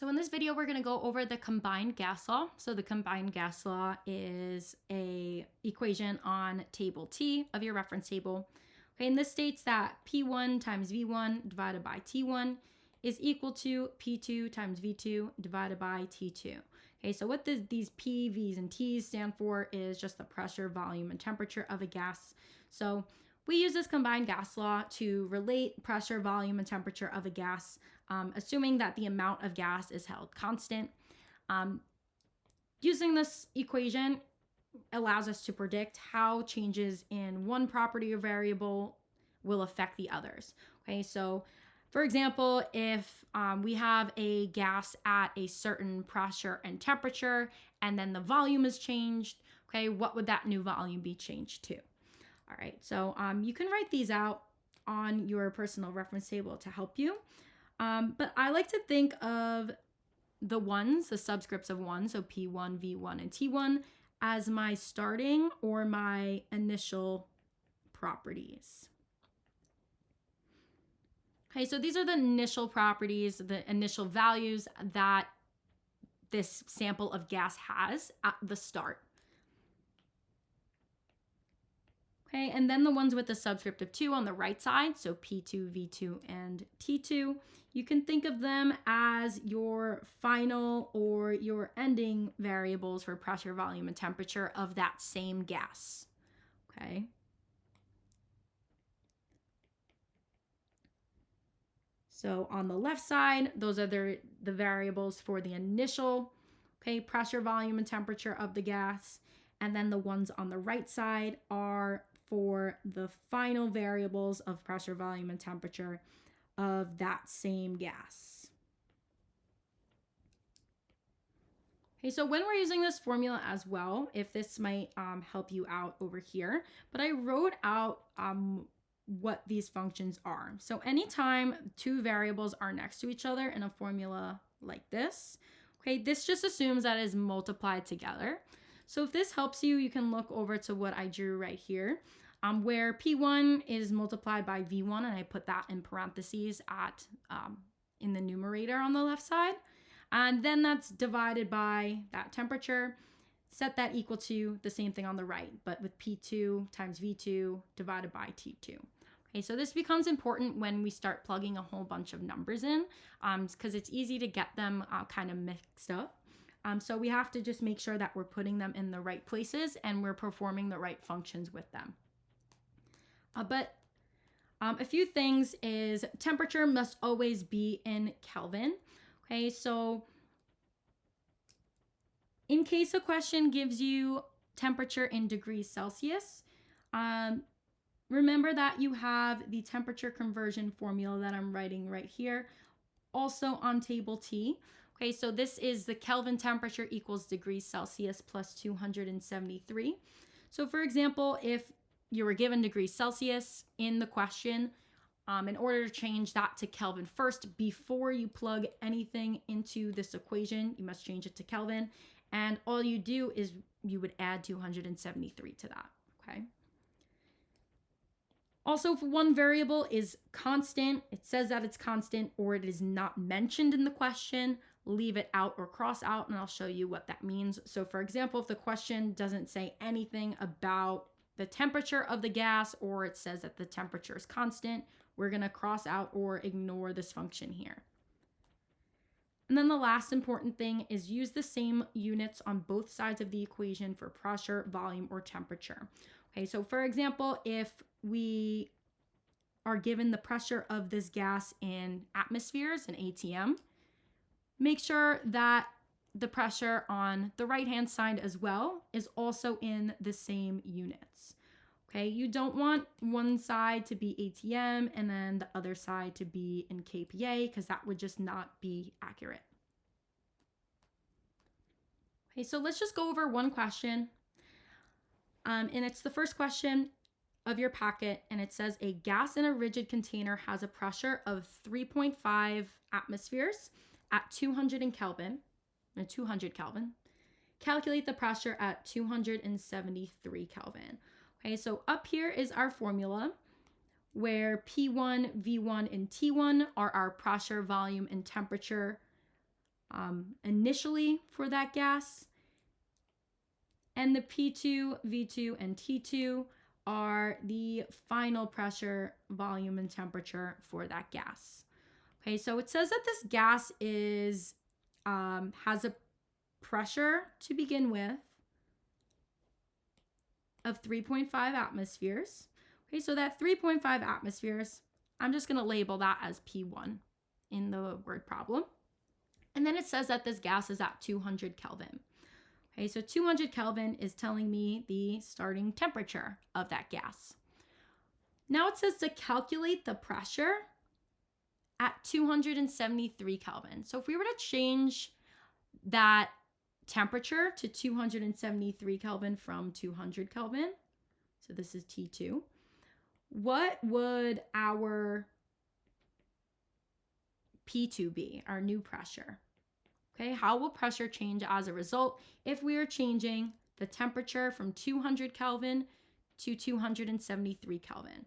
So in this video, we're going to go over the combined gas law. So the combined gas law is a equation on table T of your reference table. Okay, and this states that P1 times V1 divided by T1 is equal to P2 times V2 divided by T2. Okay, so what these P, V's, and T's stand for is just the pressure, volume, and temperature of a gas. So we use this combined gas law to relate pressure, volume, and temperature of a gas, assuming that the amount of gas is held constant. Using this equation allows us to predict how changes in one property or variable will affect the others. Okay, so for example, if we have a gas at a certain pressure and temperature, and then the volume is changed, okay, what would that new volume be changed to? All right, so you can write these out on your personal reference table to help you. But I like to think of the ones, the subscripts of one, so P1, V1, and T1, as my starting or my initial properties. Okay, so these are the initial properties, the initial values that this sample of gas has at the start. Okay, and then the ones with the subscript of 2 on the right side, so P2, V2, and T2, you can think of them as your final or your ending variables for pressure, volume, and temperature of that same gas. Okay. So on the left side, those are the variables for the initial, okay, pressure, volume, and temperature of the gas. And then the ones on the right side are for the final variables of pressure, volume, and temperature of that same gas. Okay, so when we're using this formula as well, if this might help you out over here, but I wrote out what these functions are. So anytime two variables are next to each other in a formula like this, okay, this just assumes that it is multiplied together. So if this helps you, you can look over to what I drew right here, where P1 is multiplied by V1, and I put that in parentheses at in the numerator on the left side. And then that's divided by that temperature. Set that equal to the same thing on the right, but with P2 times V2 divided by T2. Okay, so this becomes important when we start plugging a whole bunch of numbers in, because it's easy to get them kind of mixed up. So we have to just make sure that we're putting them in the right places and we're performing the right functions with them. But a few things is temperature must always be in Kelvin. Okay, so in case a question gives you temperature in degrees Celsius, remember that you have the temperature conversion formula that I'm writing right here, also on table T. Okay, so this is the Kelvin temperature equals degrees Celsius plus 273. So for example, if you were given degrees Celsius in the question, in order to change that to Kelvin first, before you plug anything into this equation, you must change it to Kelvin. And all you do is you would add 273 to that, okay? Also, if one variable is constant, it says that it's constant, or it is not mentioned in the question, leave it out or cross out, and I'll show you what that means. So for example, if the question doesn't say anything about the temperature of the gas, or it says that the temperature is constant, we're gonna cross out or ignore this function here. And then the last important thing is use the same units on both sides of the equation for pressure, volume, or temperature. Okay, so for example, if we are given the pressure of this gas in atmospheres, in ATM, make sure that the pressure on the right-hand side as well is also in the same units. Okay, you don't want one side to be ATM and then the other side to be in kPa, because that would just not be accurate. Okay, so let's just go over one question. And it's the first question of your packet, and it says a gas in a rigid container has a pressure of 3.5 atmospheres at 200 Kelvin. Calculate the pressure at 273 Kelvin. Okay, so up here is our formula where P1, V1, and T1 are our pressure, volume, and temperature initially for that gas. And the P2, V2, and T2 are the final pressure, volume, and temperature for that gas. Okay, so it says that this gas has a pressure to begin with of 3.5 atmospheres. Okay, so that 3.5 atmospheres, I'm just going to label that as P1 in the word problem. And then it says that this gas is at 200 Kelvin. Okay, so 200 Kelvin is telling me the starting temperature of that gas. Now it says to calculate the pressure at 273 Kelvin. So if we were to change that temperature to 273 Kelvin from 200 Kelvin, so this is T2, what would our P2 be, our new pressure? Okay, how will pressure change as a result if we are changing the temperature from 200 Kelvin to 273 Kelvin?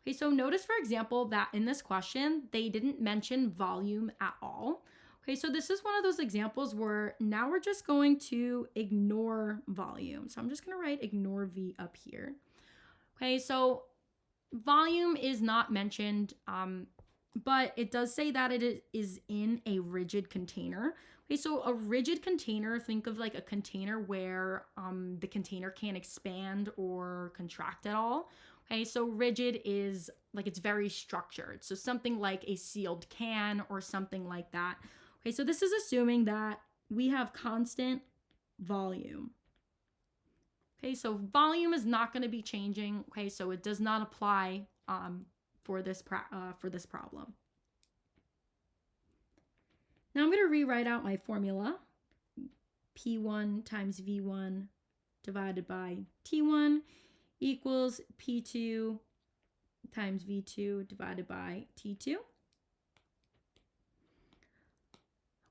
Okay, so notice, for example, that in this question, they didn't mention volume at all. Okay, so this is one of those examples where now we're just going to ignore volume. So I'm just going to write ignore V up here. Okay, so volume is not mentioned, but it does say that it is in a rigid container. Okay, so a rigid container, think of like a container where the container can't expand or contract at all. Okay, so rigid is like it's very structured. So something like a sealed can or something like that. Okay, so this is assuming that we have constant volume. Okay, so volume is not going to be changing. Okay, so it does not apply for this problem. Now I'm going to rewrite out my formula. P1 times V1 divided by T1 equals P2 times V2 divided by T2.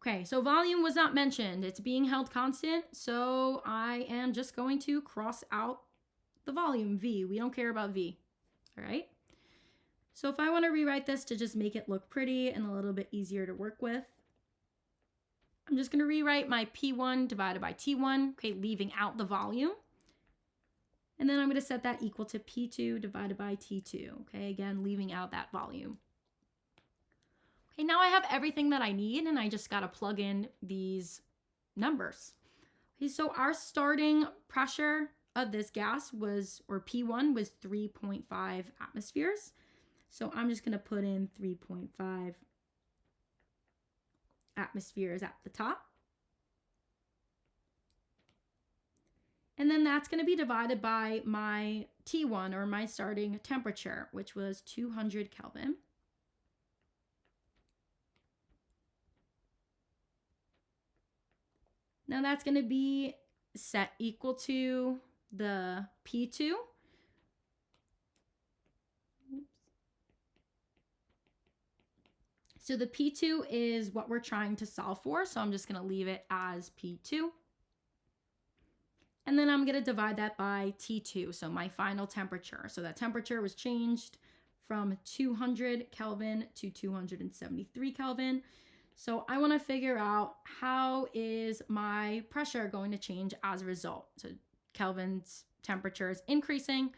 Okay, so volume was not mentioned. It's being held constant, so I am just going to cross out the volume, V. We don't care about V, all right? So if I want to rewrite this to just make it look pretty and a little bit easier to work with, I'm just going to rewrite my P1 divided by T1, okay, leaving out the volume. And then I'm going to set that equal to P2 divided by T2, okay, again, leaving out that volume. Okay, now I have everything that I need, and I just got to plug in these numbers. Okay, so our starting pressure of this gas was, or P1 was 3.5 atmospheres. So I'm just going to put in 3.5 atmospheres at the top. And then that's going to be divided by my T1, or my starting temperature, which was 200 Kelvin. Now that's going to be set equal to the P2. So the P2 is what we're trying to solve for. So I'm just going to leave it as P2. And then I'm going to divide that by T2, so my final temperature. So that temperature was changed from 200 Kelvin to 273 Kelvin. So I want to figure out how is my pressure going to change as a result. So Kelvin's temperature is increasing.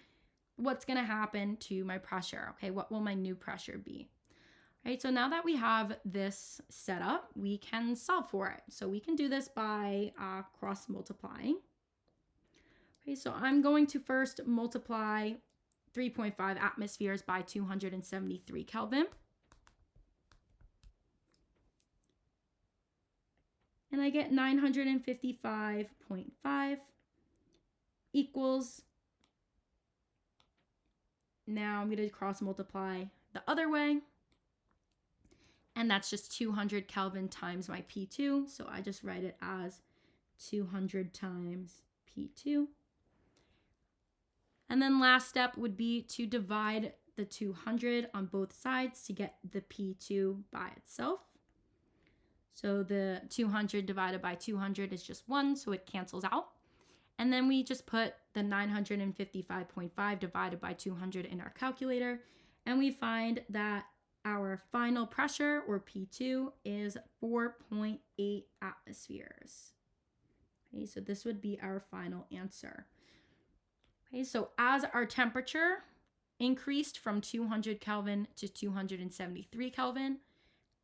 What's going to happen to my pressure? Okay, what will my new pressure be? Right, so now that we have this set up, we can solve for it. So we can do this by cross multiplying. Okay, so I'm going to first multiply 3.5 atmospheres by 273 Kelvin. And I get 955.5 equals, now I'm going to cross multiply the other way. And that's just 200 Kelvin times my P2. So I just write it as 200 times P2. And then last step would be to divide the 200 on both sides to get the P2 by itself. So the 200 divided by 200 is just 1, so it cancels out. And then we just put the 955.5 divided by 200 in our calculator, and we find that our final pressure, or P2, is 4.8 atmospheres. Okay, so this would be our final answer. Okay, so as our temperature increased from 200 Kelvin to 273 Kelvin,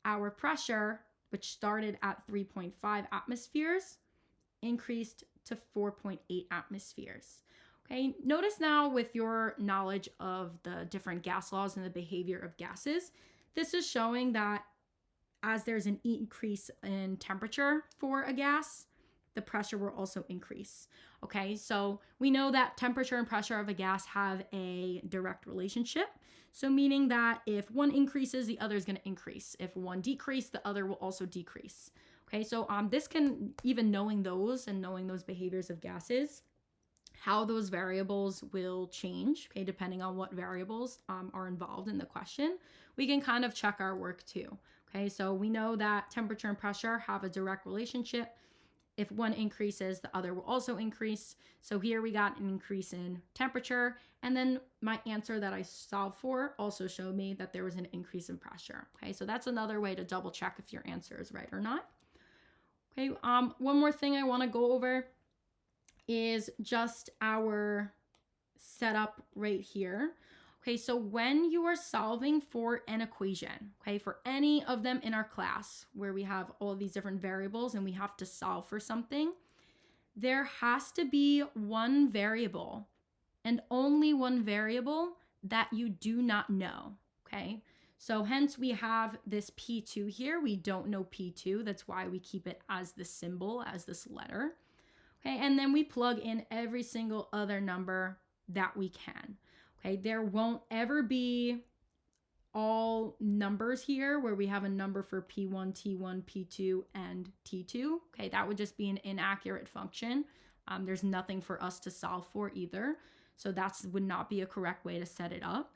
our pressure, which started at 3.5 atmospheres, increased to 4.8 atmospheres. Okay, notice now with your knowledge of the different gas laws and the behavior of gases, this is showing that as there's an increase in temperature for a gas, the pressure will also increase. Okay, so we know that temperature and pressure of a gas have a direct relationship. So meaning that if one increases, the other is going to increase. If one decreases, the other will also decrease. Okay, so this can, even knowing those and knowing those behaviors of gases, how those variables will change, okay, depending on what variables are involved in the question, we can kind of check our work too. Okay, so we know that temperature and pressure have a direct relationship. If one increases, the other will also increase. So here we got an increase in temperature, and then my answer that I solved for also showed me that there was an increase in pressure. Okay, so that's another way to double check if your answer is right or not. Okay, one more thing I want to go over is just our setup right here. Okay, so when you are solving for an equation, okay, for any of them in our class where we have all these different variables and we have to solve for something, there has to be one variable and only one variable that you do not know, okay? So hence we have this P2 here. We don't know P2. That's why we keep it as the symbol, as this letter. Okay, and then we plug in every single other number that we can. Okay, there won't ever be all numbers here where we have a number for P1, T1, P2, and T2. Okay, that would just be an inaccurate function. There's nothing for us to solve for either. So that would not be a correct way to set it up.